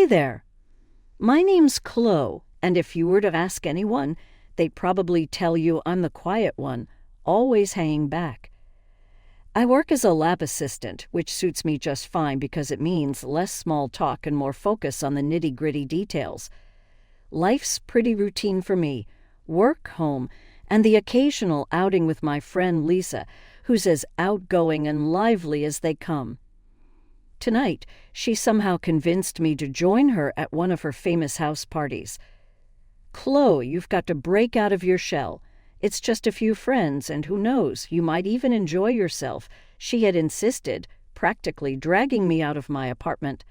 Hey there. My name's Chloe, and if you were to ask anyone, they'd probably tell you I'm the quiet one, always hanging back. I work as a lab assistant, which suits me just fine because it means less small talk and more focus on the nitty-gritty details. Life's pretty routine for me: work, home, and the occasional outing with my friend Lisa, who's as outgoing and lively as they come. Tonight, she somehow convinced me to join her at one of her famous house parties. Chloe, you've got to break out of your shell. It's just a few friends, and who knows, you might even enjoy yourself, she had insisted, practically dragging me out of my apartment.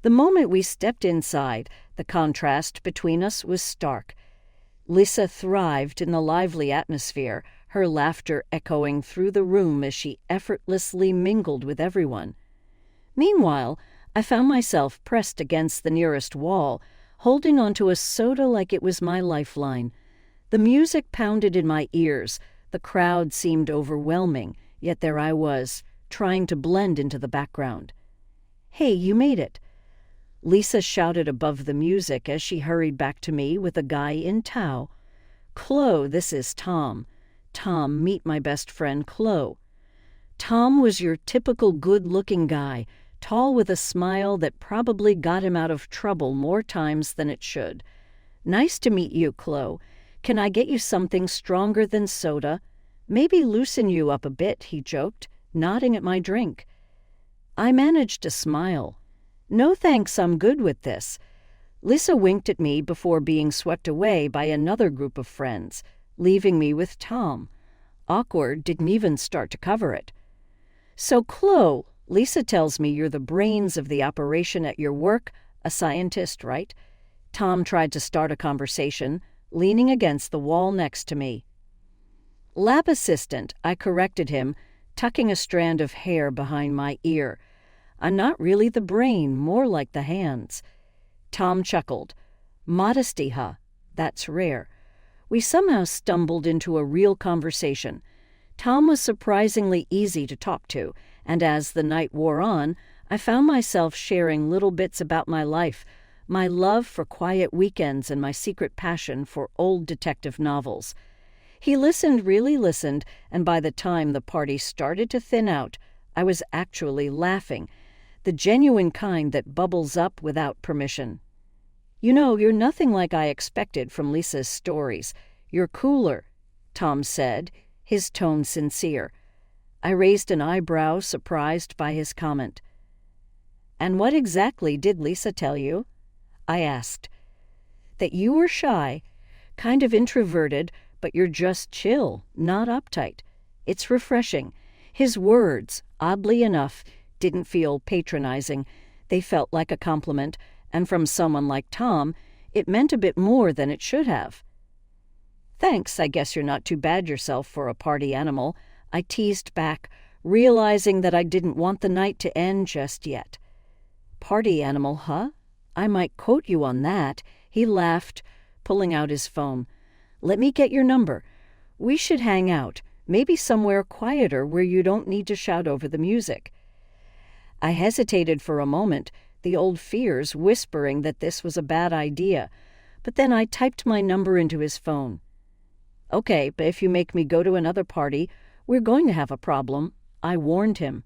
The moment we stepped inside, the contrast between us was stark. Lisa thrived in the lively atmosphere, her laughter echoing through the room as she effortlessly mingled with everyone. Meanwhile, I found myself pressed against the nearest wall, holding onto a soda like it was my lifeline. The music pounded in my ears, the crowd seemed overwhelming, yet there I was, trying to blend into the background. "Hey, you made it!" Lisa shouted above the music as she hurried back to me with a guy in tow. "Chloe, this is Tom. Tom, meet my best friend, Chloe." Tom was your typical good-looking guy, tall with a smile that probably got him out of trouble more times than it should. "Nice to meet you, Chloe. Can I get you something stronger than soda? Maybe loosen you up a bit," he joked, nodding at my drink. I managed to smile. "No thanks, I'm good with this." Lisa winked at me before being swept away by another group of friends, leaving me with Tom. Awkward, didn't even start to cover it. "So, Chloe, Lisa tells me you're the brains of the operation at your work, a scientist, right?" Tom tried to start a conversation, leaning against the wall next to me. "Lab assistant," I corrected him, tucking a strand of hair behind my ear. "I'm not really the brain, more like the hands." Tom chuckled. "Modesty, huh? That's rare." We somehow stumbled into a real conversation. Tom was surprisingly easy to talk to, and as the night wore on, I found myself sharing little bits about my life, my love for quiet weekends and my secret passion for old detective novels. He really listened, and by the time the party started to thin out, I was actually laughing, the genuine kind that bubbles up without permission. "You know, you're nothing like I expected from Lisa's stories. You're cooler," Tom said, his tone sincere. I raised an eyebrow, surprised by his comment. "And what exactly did Lisa tell you?" I asked. "That you were shy, kind of introverted, but you're just chill, not uptight. It's refreshing." His words, oddly enough, didn't feel patronizing. They felt like a compliment, and from someone like Tom, it meant a bit more than it should have. "Thanks, I guess you're not too bad yourself for a party animal," I teased back, realizing that I didn't want the night to end just yet. "Party animal, huh? I might quote you on that." He laughed, pulling out his phone. "Let me get your number. We should hang out, maybe somewhere quieter where you don't need to shout over the music." I hesitated for a moment, the old fears whispering that this was a bad idea, but then I typed my number into his phone. "Okay, but if you make me go to another party, we're going to have a problem," I warned him.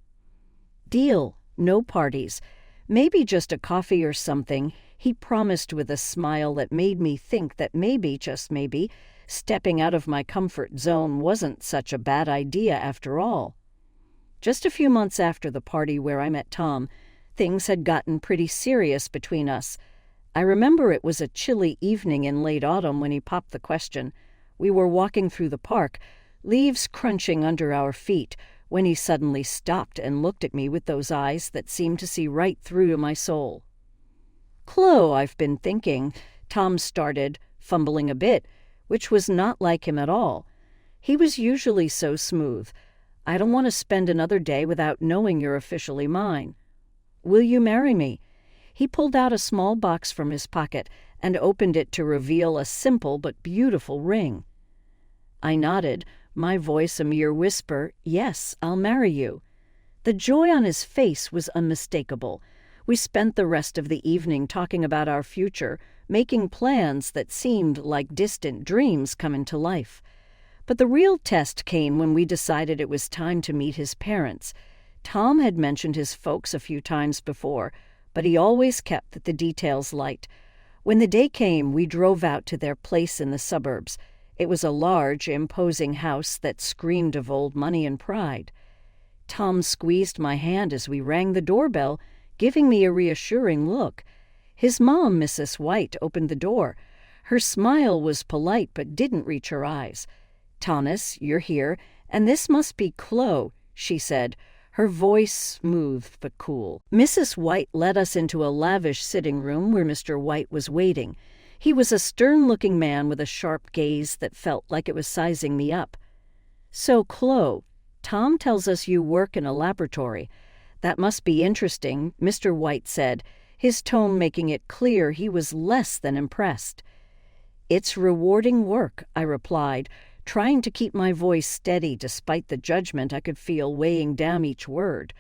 "Deal. No parties. Maybe just a coffee or something," he promised with a smile that made me think that maybe, just maybe, stepping out of my comfort zone wasn't such a bad idea after all. Just a few months after the party where I met Tom, things had gotten pretty serious between us. I remember it was a chilly evening in late autumn when he popped the question. We were walking through the park, leaves crunching under our feet, when he suddenly stopped and looked at me with those eyes that seemed to see right through to my soul. "Chloe, I've been thinking," Tom started, fumbling a bit, which was not like him at all. He was usually so smooth. "I don't want to spend another day without knowing you're officially mine. Will you marry me?" He pulled out a small box from his pocket and opened it to reveal a simple but beautiful ring. I nodded, my voice a mere whisper. "Yes, I'll marry you." The joy on his face was unmistakable. We spent the rest of the evening talking about our future, making plans that seemed like distant dreams come into life. But the real test came when we decided it was time to meet his parents. Tom had mentioned his folks a few times before, but he always kept the details light. When the day came, we drove out to their place in the suburbs. It was a large, imposing house that screamed of old money and pride. Tom squeezed my hand as we rang the doorbell, giving me a reassuring look. His mom, Mrs. White, opened the door. Her smile was polite but didn't reach her eyes. "Thomas, you're here, and this must be Chloe," she said, her voice smooth but cool. Mrs. White led us into a lavish sitting room where Mr. White was waiting. He was a stern-looking man with a sharp gaze that felt like it was sizing me up. "So, Chloe, Tom tells us you work in a laboratory. That must be interesting," Mr. White said, his tone making it clear he was less than impressed. "It's rewarding work," I replied, trying to keep my voice steady despite the judgment I could feel weighing down each word.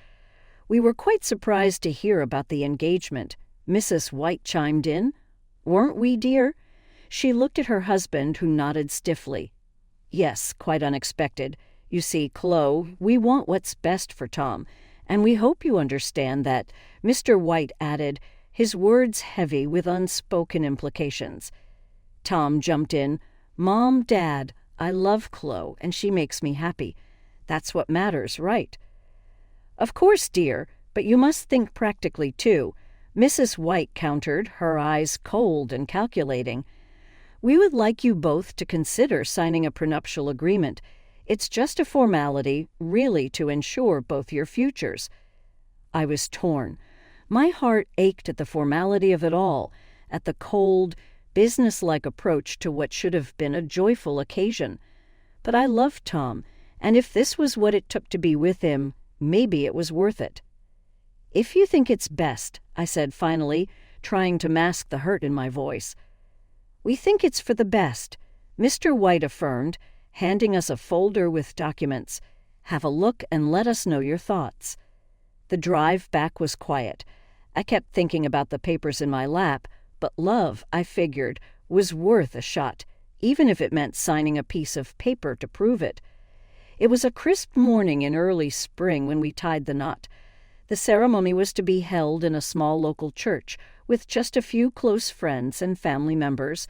We were quite surprised to hear about the engagement. Mrs. White chimed in. "Weren't we, dear?" She looked at her husband, who nodded stiffly. "Yes, quite unexpected. You see, Chloe, we want what's best for Tom, and we hope you understand that," Mr. White added, his words heavy with unspoken implications. Tom jumped in. "Mom, Dad, I love Chloe, and she makes me happy. That's what matters, right?" "Of course, dear, but you must think practically, too," Mrs. White countered, her eyes cold and calculating. "We would like you both to consider signing a prenuptial agreement. It's just a formality, really, to ensure both your futures." I was torn. My heart ached at the formality of it all, at the cold, businesslike approach to what should have been a joyful occasion. But I loved Tom, and if this was what it took to be with him, maybe it was worth it. "If you think it's best," I said finally, trying to mask the hurt in my voice. "We think it's for the best," Mr. White affirmed, handing us a folder with documents. "Have a look and let us know your thoughts." The drive back was quiet. I kept thinking about the papers in my lap, but love, I figured, was worth a shot, even if it meant signing a piece of paper to prove it. It was a crisp morning in early spring when we tied the knot. The ceremony was to be held in a small local church, with just a few close friends and family members.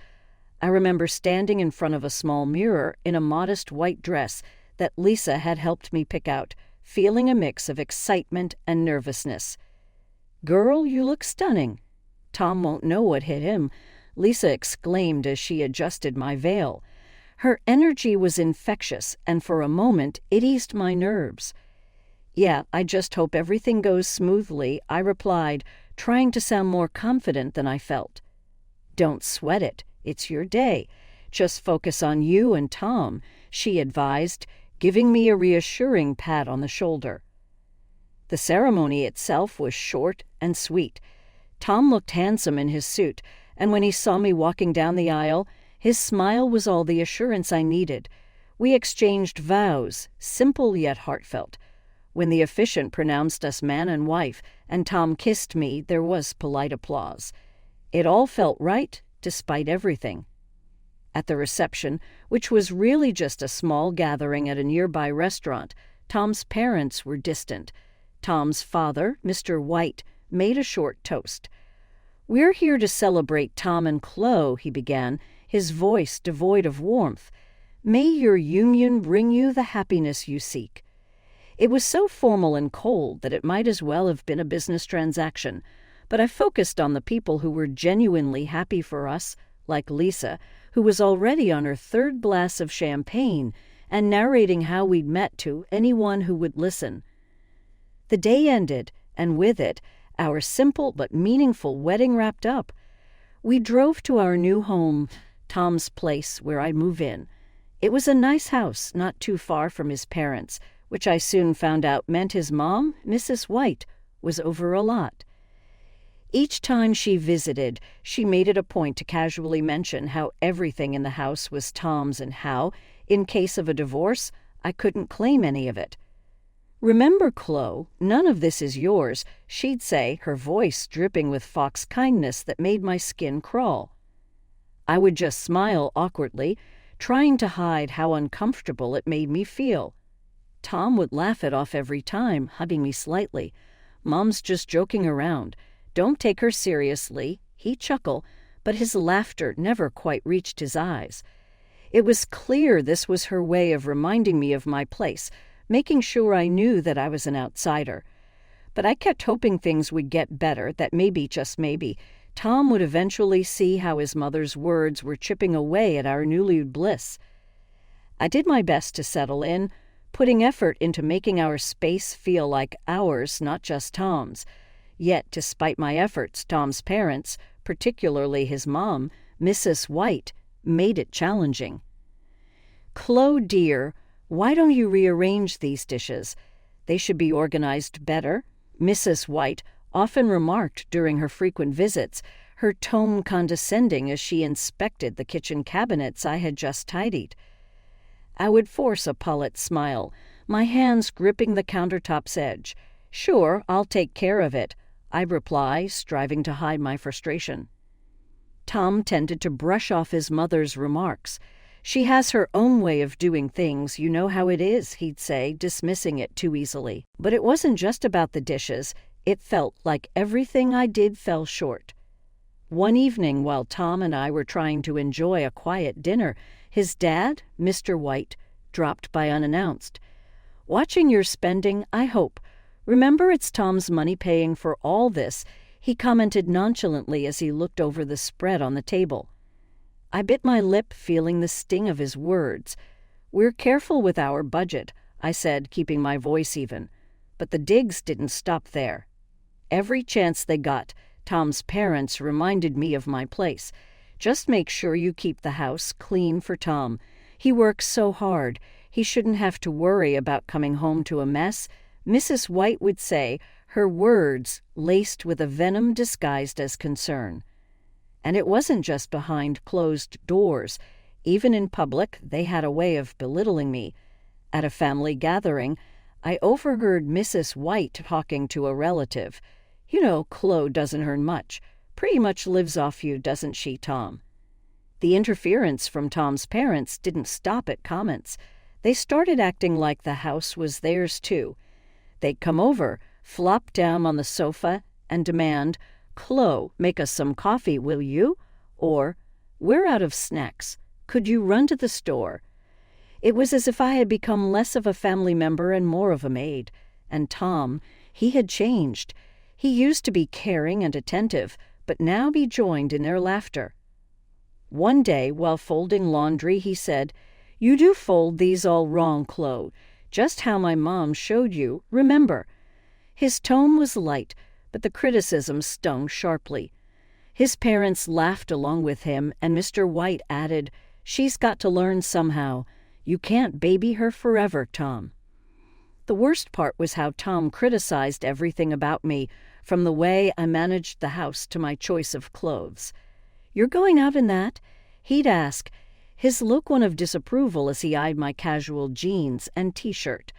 I remember standing in front of a small mirror in a modest white dress that Lisa had helped me pick out, feeling a mix of excitement and nervousness. "Girl, you look stunning." "Tom won't know what hit him," Lisa exclaimed as she adjusted my veil. Her energy was infectious, and for a moment it eased my nerves. "Yeah, I just hope everything goes smoothly," I replied, trying to sound more confident than I felt. "Don't sweat it. It's your day. Just focus on you and Tom," she advised, giving me a reassuring pat on the shoulder. The ceremony itself was short and sweet. Tom looked handsome in his suit, and when he saw me walking down the aisle, his smile was all the assurance I needed. We exchanged vows, simple yet heartfelt. When the officiant pronounced us man and wife, and Tom kissed me, there was polite applause. It all felt right, despite everything. At the reception, which was really just a small gathering at a nearby restaurant, Tom's parents were distant. Tom's father, Mr. White, made a short toast. "We're here to celebrate Tom and Chloe," he began, his voice devoid of warmth. "May your union bring you the happiness you seek." It was so formal and cold that it might as well have been a business transaction, but I focused on the people who were genuinely happy for us, like Lisa, who was already on her third glass of champagne and narrating how we'd met to anyone who would listen. The day ended, and with it, our simple but meaningful wedding wrapped up. We drove to our new home, Tom's place, where I'd move in. It was a nice house not too far from his parents, which I soon found out meant his mom, Mrs. White, was over a lot. Each time she visited, she made it a point to casually mention how everything in the house was Tom's and how, in case of a divorce, I couldn't claim any of it. "Remember, Chloe, none of this is yours," she'd say, her voice dripping with fox kindness that made my skin crawl. I would just smile awkwardly, trying to hide how uncomfortable it made me feel. Tom would laugh it off every time, hugging me slightly. "Mom's just joking around. Don't take her seriously," he'd chuckle, but his laughter never quite reached his eyes. It was clear this was her way of reminding me of my place, making sure I knew that I was an outsider. But I kept hoping things would get better, that maybe, just maybe, Tom would eventually see how his mother's words were chipping away at our newly bliss. I did my best to settle in, putting effort into making our space feel like ours, not just Tom's. Yet, despite my efforts, Tom's parents, particularly his mom, Mrs. White, made it challenging. "Chloe, dear, why don't you rearrange these dishes? They should be organized better," Mrs. White often remarked during her frequent visits, her tone condescending as she inspected the kitchen cabinets I had just tidied. I would force a polite smile, my hands gripping the countertop's edge. "Sure, I'll take care of it," I'd reply, striving to hide my frustration. Tom tended to brush off his mother's remarks. "She has her own way of doing things, you know how it is," he'd say, dismissing it too easily. But it wasn't just about the dishes. It felt like everything I did fell short. One evening, while Tom and I were trying to enjoy a quiet dinner, his dad, Mr. White, dropped by unannounced. "Watching your spending, I hope. Remember, it's Tom's money paying for all this," he commented nonchalantly as he looked over the spread on the table. I bit my lip, feeling the sting of his words. "We're careful with our budget," I said, keeping my voice even. But the digs didn't stop there. Every chance they got, Tom's parents reminded me of my place. "Just make sure you keep the house clean for Tom. He works so hard. He shouldn't have to worry about coming home to a mess," Mrs. White would say, her words laced with a venom disguised as concern. And it wasn't just behind closed doors. Even in public, they had a way of belittling me. At a family gathering, I overheard Mrs. White talking to a relative. "You know, Chloe doesn't earn much. Pretty much lives off you, doesn't she, Tom?" The interference from Tom's parents didn't stop at comments. They started acting like the house was theirs, too. They'd come over, flop down on the sofa, and demand, "Chloe, make us some coffee, will you?" Or, "We're out of snacks. Could you run to the store?" It was as if I had become less of a family member and more of a maid. And Tom, he had changed. He used to be caring and attentive, but now be joined in their laughter. One day, while folding laundry, he said, "You do fold these all wrong, Chloe. Just how my mom showed you, remember." His tone was light, but the criticism stung sharply. His parents laughed along with him, and Mr. White added, "She's got to learn somehow. You can't baby her forever, Tom." The worst part was how Tom criticized everything about me, from the way I managed the house to my choice of clothes. "You're going out in that?" he'd ask, his look one of disapproval as he eyed my casual jeans and T-shirt.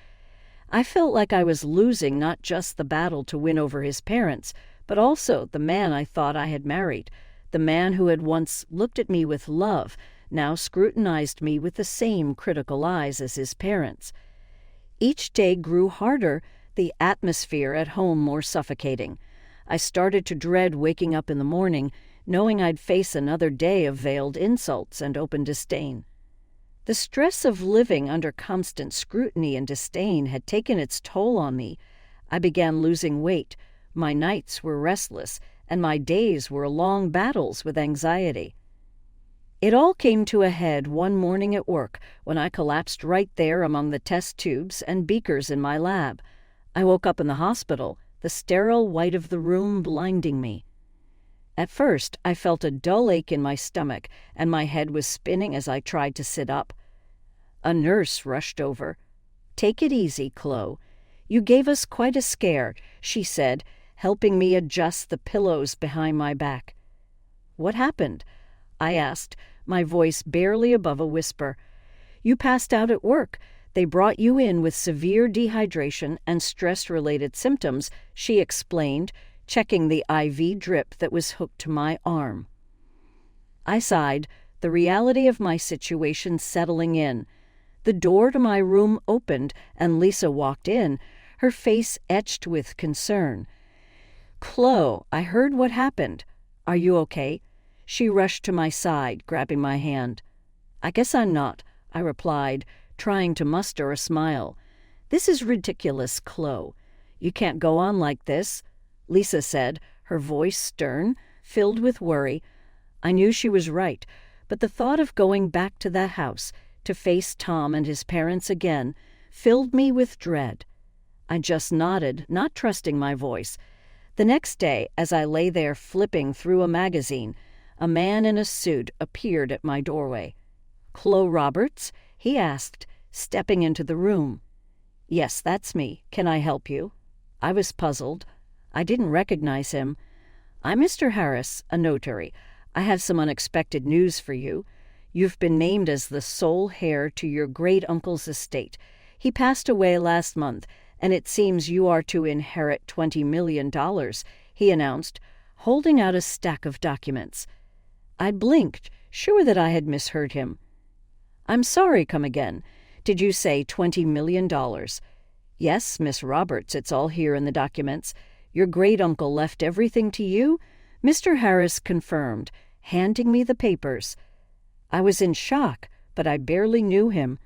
I felt like I was losing not just the battle to win over his parents, but also the man I thought I had married, the man who had once looked at me with love, now scrutinized me with the same critical eyes as his parents. Each day grew harder, the atmosphere at home more suffocating. I started to dread waking up in the morning, knowing I'd face another day of veiled insults and open disdain. The stress of living under constant scrutiny and disdain had taken its toll on me. I began losing weight, my nights were restless, and my days were long battles with anxiety. It all came to a head one morning at work when I collapsed right there among the test tubes and beakers in my lab. I woke up in the hospital, the sterile white of the room blinding me. At first, I felt a dull ache in my stomach, and my head was spinning as I tried to sit up. A nurse rushed over. "Take it easy, Chloe. You gave us quite a scare," she said, helping me adjust the pillows behind my back. "What happened?" I asked, my voice barely above a whisper. "You passed out at work. They brought you in with severe dehydration and stress-related symptoms, she explained, checking the IV drip that was hooked to my arm. I sighed, the reality of my situation settling in. The door to my room opened, and Lisa walked in, her face etched with concern. "Chloe, I heard what happened. Are you okay?" She rushed to my side, grabbing my hand. "I guess I'm not," I replied, trying to muster a smile. "This is ridiculous, Chloe. You can't go on like this," Lisa said, her voice stern, filled with worry. I knew she was right, but the thought of going back to that house, to face Tom and his parents again, filled me with dread. I just nodded, not trusting my voice. The next day, as I lay there flipping through a magazine, a man in a suit appeared at my doorway. "Chloe Roberts?" he asked, stepping into the room. "Yes, that's me. Can I help you?" I was puzzled. I didn't recognize him. "I'm Mr. Harris, a notary. I have some unexpected news for you. You've been named as the sole heir to your great-uncle's estate. He passed away last month, and it seems you are to inherit $20 million, he announced, holding out a stack of documents. I blinked, sure that I had misheard him. "I'm sorry, come again. Did you say $20 million? "Yes, Miss Roberts, it's all here in the documents. Your great-uncle left everything to you?" Mr. Harris confirmed, handing me the papers. I was in shock, but I barely knew him.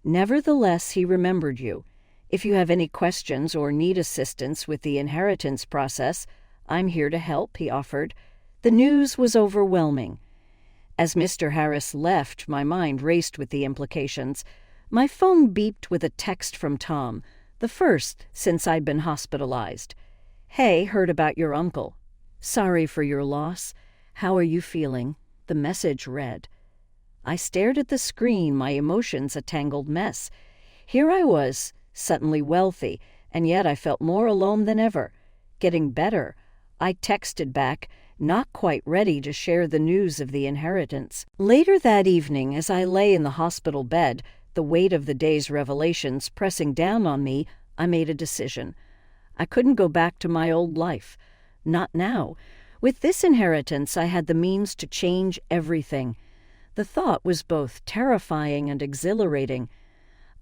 Nevertheless, he remembered you. "If you have any questions or need assistance with the inheritance process, I'm here to help," he offered. The news was overwhelming. As Mr. Harris left, my mind raced with the implications. My phone beeped with a text from Tom, the first since I'd been hospitalized. "Hey, heard about your uncle. Sorry for your loss. How are you feeling?" the message read. I stared at the screen, my emotions a tangled mess. Here I was, suddenly wealthy, and yet I felt more alone than ever. Getting better, I texted back, not quite ready to share the news of the inheritance. Later that evening, as I lay in the hospital bed, the weight of the day's revelations pressing down on me, I made a decision. I couldn't go back to my old life. Not now. With this inheritance, I had the means to change everything. The thought was both terrifying and exhilarating.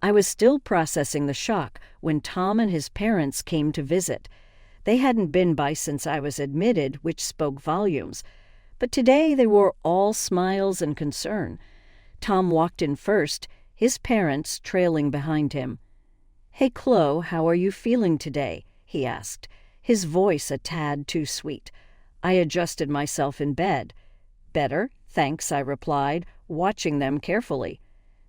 I was still processing the shock when Tom and his parents came to visit. They hadn't been by since I was admitted, which spoke volumes. But today they were all smiles and concern. Tom walked in first, his parents trailing behind him. "Hey, Chloe, how are you feeling today?" he asked, his voice a tad too sweet. I adjusted myself in bed. "Better, thanks," I replied, watching them carefully.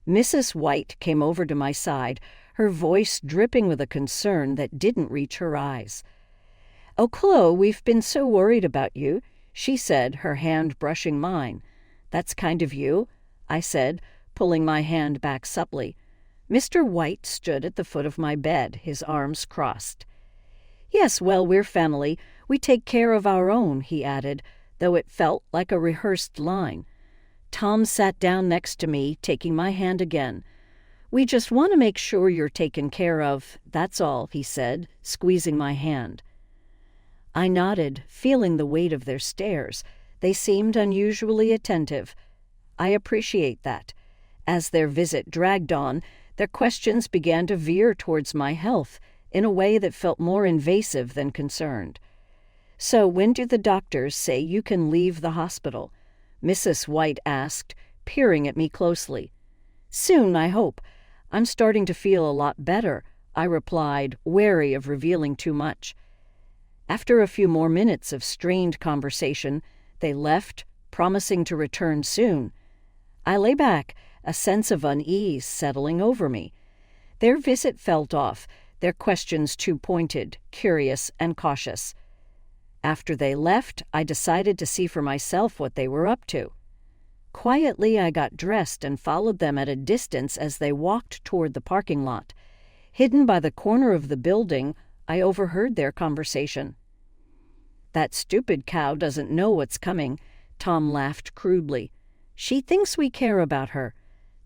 Mrs. White came over to my side, her voice dripping with a concern that didn't reach her eyes. "Oh, Chloe, we've been so worried about you," she said, her hand brushing mine. "That's kind of you," I said, pulling my hand back subtly. Mr. White stood at the foot of my bed, his arms crossed. "Yes, well, we're family. We take care of our own," he added, though it felt like a rehearsed line. Tom sat down next to me, taking my hand again. "We just want to make sure you're taken care of, that's all," he said, squeezing my hand. I nodded, feeling the weight of their stares. They seemed unusually attentive. I appreciate that. As their visit dragged on, their questions began to veer towards my health in a way that felt more invasive than concerned. "So when do the doctors say you can leave the hospital?" Mrs. White asked, peering at me closely. "Soon, I hope. I'm starting to feel a lot better," I replied, wary of revealing too much. After a few more minutes of strained conversation, they left, promising to return soon. I lay back, a sense of unease settling over me. Their visit felt off, their questions too pointed, curious, and cautious. After they left, I decided to see for myself what they were up to. Quietly, I got dressed and followed them at a distance as they walked toward the parking lot. Hidden by the corner of the building, I overheard their conversation. "That stupid cow doesn't know what's coming," Tom laughed crudely. "She thinks we care about her.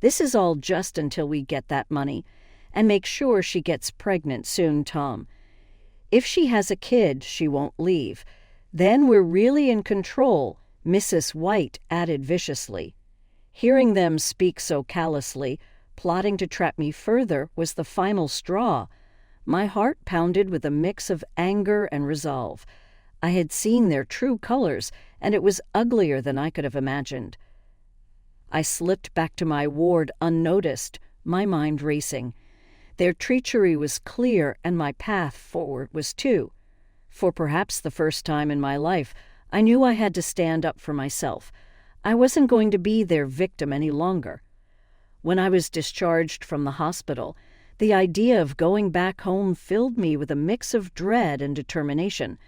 This is all just until we get that money. And make sure she gets pregnant soon, Tom. If she has a kid, she won't leave. Then we're really in control," Mrs. White added viciously. Hearing them speak so callously, plotting to trap me further, was the final straw. My heart pounded with a mix of anger and resolve. I had seen their true colors, and it was uglier than I could have imagined. I slipped back to my ward unnoticed, my mind racing. Their treachery was clear, and my path forward was too. For perhaps the first time in my life, I knew I had to stand up for myself. I wasn't going to be their victim any longer. When I was discharged from the hospital, the idea of going back home filled me with a mix of dread and determination.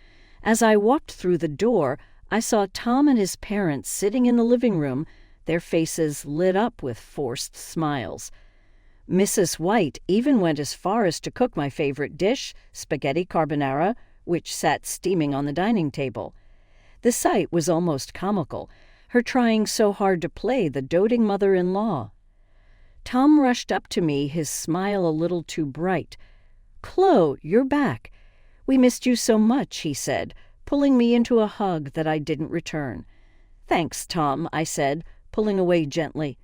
As I walked through the door, I saw Tom and his parents sitting in the living room, their faces lit up with forced smiles. Mrs. White even went as far as to cook my favorite dish, spaghetti carbonara, which sat steaming on the dining table. The sight was almost comical, her trying so hard to play the doting mother-in-law. Tom rushed up to me, his smile a little too bright. "Chloe, you're back. We missed you so much," he said, pulling me into a hug that I didn't return. "Thanks, Tom," I said, pulling away gently.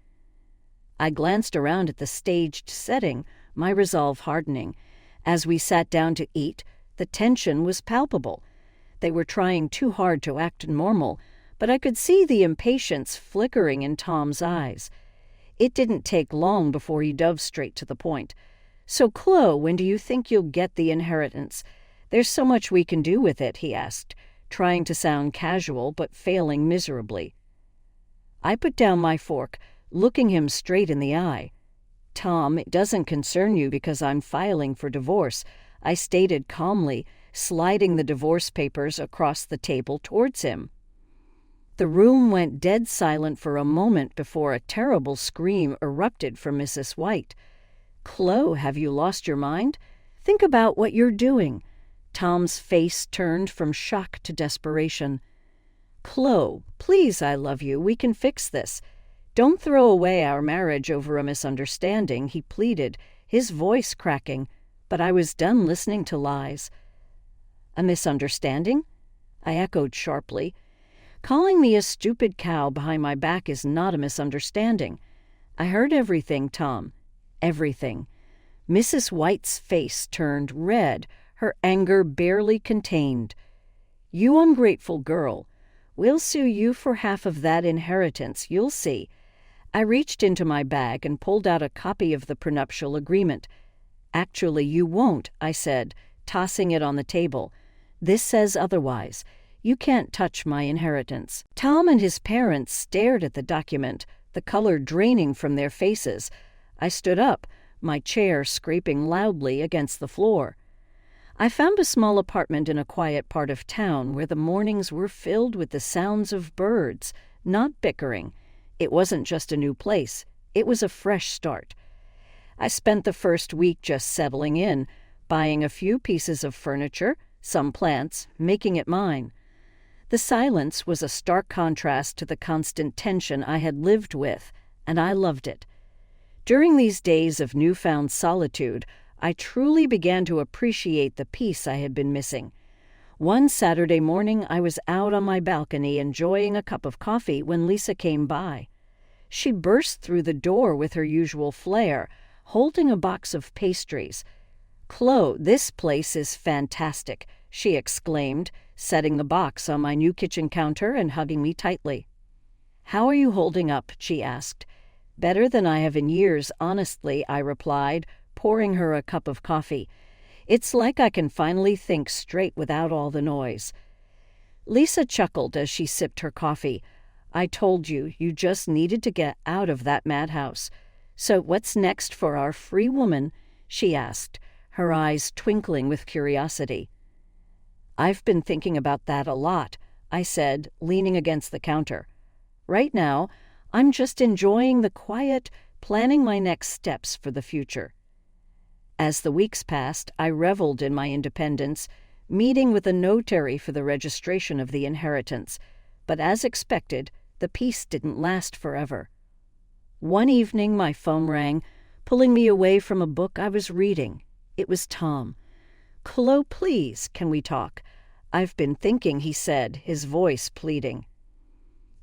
I glanced around at the staged setting, my resolve hardening. As we sat down to eat, the tension was palpable. They were trying too hard to act normal, but I could see the impatience flickering in Tom's eyes. It didn't take long before he dove straight to the point. "So, Chloe, when do you think you'll get the inheritance? There's so much we can do with it," he asked, trying to sound casual but failing miserably. I put down my fork, looking him straight in the eye. "Tom, it doesn't concern you because I'm filing for divorce," I stated calmly, sliding the divorce papers across the table towards him. The room went dead silent for a moment before a terrible scream erupted from Mrs. White. "Chloe, have you lost your mind? Think about what you're doing." Tom's face turned from shock to desperation. "Chloe, please, I love you. We can fix this. Don't throw away our marriage over a misunderstanding," he pleaded, his voice cracking, but I was done listening to lies. "A misunderstanding?" I echoed sharply. "Calling me a stupid cow behind my back is not a misunderstanding. I heard everything, Tom. Everything." Mrs. White's face turned red, her anger barely contained. "You ungrateful girl. We'll sue you for half of that inheritance, you'll see." I reached into my bag and pulled out a copy of the prenuptial agreement. "Actually, you won't," I said, tossing it on the table. "This says otherwise. You can't touch my inheritance." Tom and his parents stared at the document, the color draining from their faces. I stood up, my chair scraping loudly against the floor. I found a small apartment in a quiet part of town where the mornings were filled with the sounds of birds, not bickering. It wasn't just a new place. It was a fresh start. I spent the first week just settling in, buying a few pieces of furniture, some plants, making it mine. The silence was a stark contrast to the constant tension I had lived with, and I loved it. During these days of newfound solitude, I truly began to appreciate the peace I had been missing. One Saturday morning, I was out on my balcony enjoying a cup of coffee when Lisa came by. She burst through the door with her usual flair, holding a box of pastries. "Chloe, this place is fantastic," she exclaimed, setting the box on my new kitchen counter and hugging me tightly. "How are you holding up?" she asked. "Better than I have in years, honestly," I replied, pouring her a cup of coffee. "It's like I can finally think straight without all the noise." Lisa chuckled as she sipped her coffee. "I told you, you just needed to get out of that madhouse. So what's next for our free woman?" she asked, her eyes twinkling with curiosity. "I've been thinking about that a lot," I said, leaning against the counter. "Right now, I'm just enjoying the quiet, planning my next steps for the future." As the weeks passed, I reveled in my independence, meeting with a notary for the registration of the inheritance. But as expected, the peace didn't last forever. One evening my phone rang, pulling me away from a book I was reading. It was Tom. "Chloe, please, can we talk? I've been thinking," he said, his voice pleading.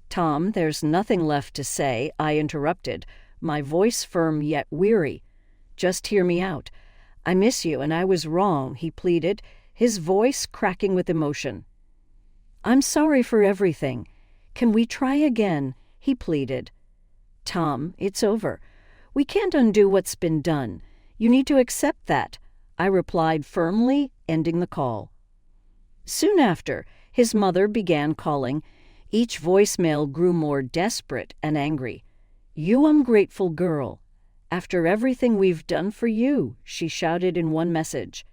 "Tom, there's nothing left to say," I interrupted, my voice firm yet weary. "Just hear me out. I miss you, and I was wrong," he pleaded, his voice cracking with emotion. "I'm sorry for everything. Can we try again?" he pleaded. "Tom, it's over. We can't undo what's been done. You need to accept that," I replied firmly, ending the call. Soon after, his mother began calling. Each voicemail grew more desperate and angry. "You ungrateful girl. After everything we've done for you," she shouted in one message.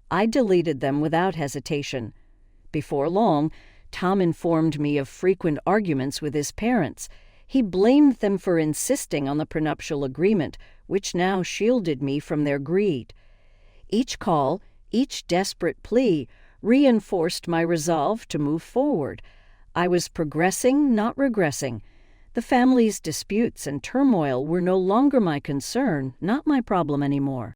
I deleted them without hesitation. Before long, Tom informed me of frequent arguments with his parents. He blamed them for insisting on the prenuptial agreement, which now shielded me from their greed. Each call, each desperate plea, reinforced my resolve to move forward. I was progressing, not regressing. The family's disputes and turmoil were no longer my concern, not my problem anymore.